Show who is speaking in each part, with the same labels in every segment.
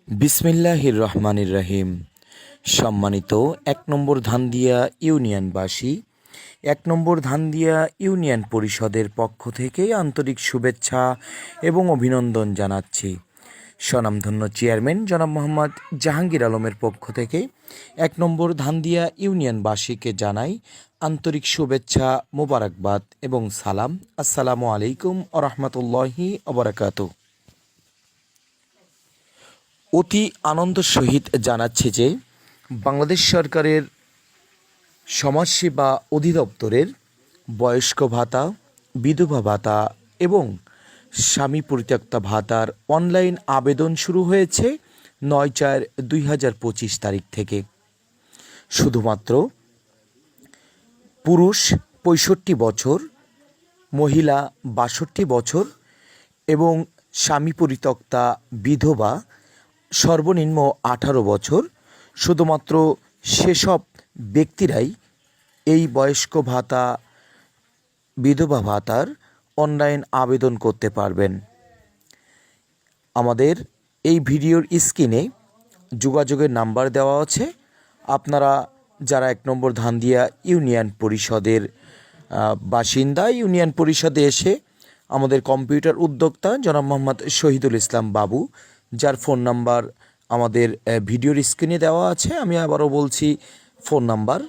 Speaker 1: বিসমিল্লাহির রহমানির রহিম। সম্মানিত ১ নম্বর ধানদিয়া ইউনিয়নবাসী, ১ নম্বর ধানদিয়া ইউনিয়ন পরিষদের পক্ষ থেকে আন্তরিক শুভেচ্ছা এবং অভিনন্দন জানাচ্ছি। স্বনামধন্য চেয়ারম্যান জনাব মোহাম্মদ জাহাঙ্গীর আলমের পক্ষ থেকে ১ নম্বর ধানদিয়া ইউনিয়নবাসীকে জানাই আন্তরিক শুভেচ্ছা, মোবারকবাদ এবং সালাম। আসসালামু আলাইকুম ওয়া রাহমাতুল্লাহি ওয়া বারাকাতুহু। অতি আনন্দ সহিত জানাচ্ছি যে বাংলাদেশ সরকারের সমাজসেবা অধিদপ্তরের বয়স্ক ভাতা, বিধবা ভাতা এবং স্বামী পরিত্যক্তা ভাতার অনলাইন আবেদন শুরু হয়েছে ৯/৪/২০২৫ তারিখ থেকে। শুধুমাত্র পুরুষ ৬৫ বছর, মহিলা ৬২ বছর এবং স্বামী পরিত্যক্তা বিধবা সর্বনিম্ন ১৮ বছর, শুধুমাত্র সেসব ব্যক্তিরাই এই বয়স্ক ভাতা, বিধবা ভাতার অনলাইন আবেদন করতে পারবেন। আমাদের এই ভিডিওর স্ক্রিনে যোগাযোগের নাম্বার দেওয়া আছে। আপনারা যারা ১ নম্বর ধানদিয়া ইউনিয়ন পরিষদের বাসিন্দা, ইউনিয়ন পরিষদে এসে আমাদের কম্পিউটার উদ্যোক্তা জনাব মোহাম্মদ শহীদুল ইসলাম বাবু, যার ফোন নাম্বার আমাদের ভিডিওর স্ক্রিনে দেওয়া আছে। আমি আবারও বলছি, ফোন নাম্বার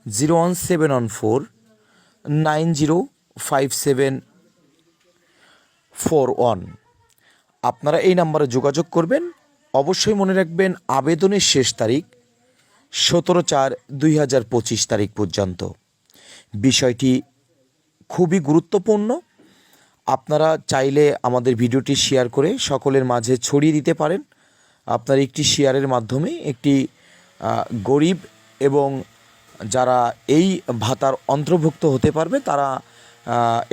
Speaker 1: 01714905741। আপনারা এই নাম্বারে যোগাযোগ করবেন। অবশ্যই মনে রাখবেন, আবেদনের শেষ তারিখ 17/4/2025 তারিখ পর্যন্ত। বিষয়টি খুবই গুরুত্বপূর্ণ। আপনারা চাইলে আমাদের ভিডিওটি শেয়ার করে সকলের মাঝে ছড়িয়ে দিতে পারেন। আপনার একটি শেয়ারের মাধ্যমে একটি গরিব এবং যারা এই ভাতার অন্তর্ভুক্ত হতে পারবে তারা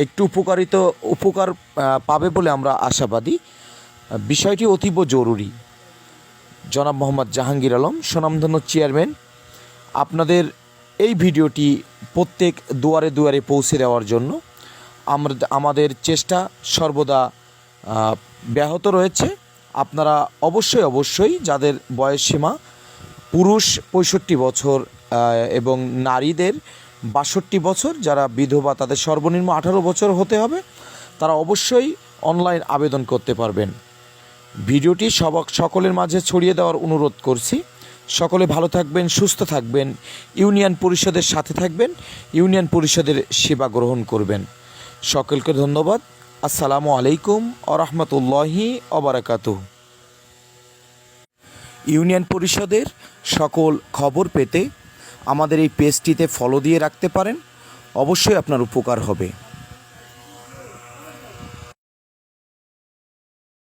Speaker 1: একটু উপকার পাবে বলে আমরা আশাবাদী। বিষয়টি অতীব জরুরি। জনাব মোহাম্মদ জাহাঙ্গীর আলম, স্বনামধন্য চেয়ারম্যান, আপনাদের এই ভিডিওটি প্রত্যেক দুয়ারে দুয়ারে পৌঁছে দেওয়ার জন্য আমাদের চেষ্টা সর্বদা ব্যাহত রয়েছে। আপনারা অবশ্যই যাদের বয়সসীমা পুরুষ ৬৫ বছর এবং নারীদের ৬২ বছর, যারা বিধবা তাদের সর্বনিম্ন ১৮ বছর হতে হবে, তারা অবশ্যই অনলাইন আবেদন করতে পারবেন। ভিডিওটি সকলের মাঝে ছড়িয়ে দেওয়ার অনুরোধ করছি। সকলে ভালো থাকবেন, সুস্থ থাকবেন, ইউনিয়ন পরিষদের সাথে থাকবেন, ইউনিয়ন পরিষদের সেবা গ্রহণ করবেন। সকলকে ধন্যবাদ। আসসালামু আলাইকুম ওয়া রাহমাতুল্লাহি ওয়া বারাকাতুহু। ইউনিয়ন পরিষদের সকল খবর পেতে আমাদের এই পেজটিতে ফলো দিয়ে রাখতে পারেন। অবশ্যই আপনার উপকার হবে।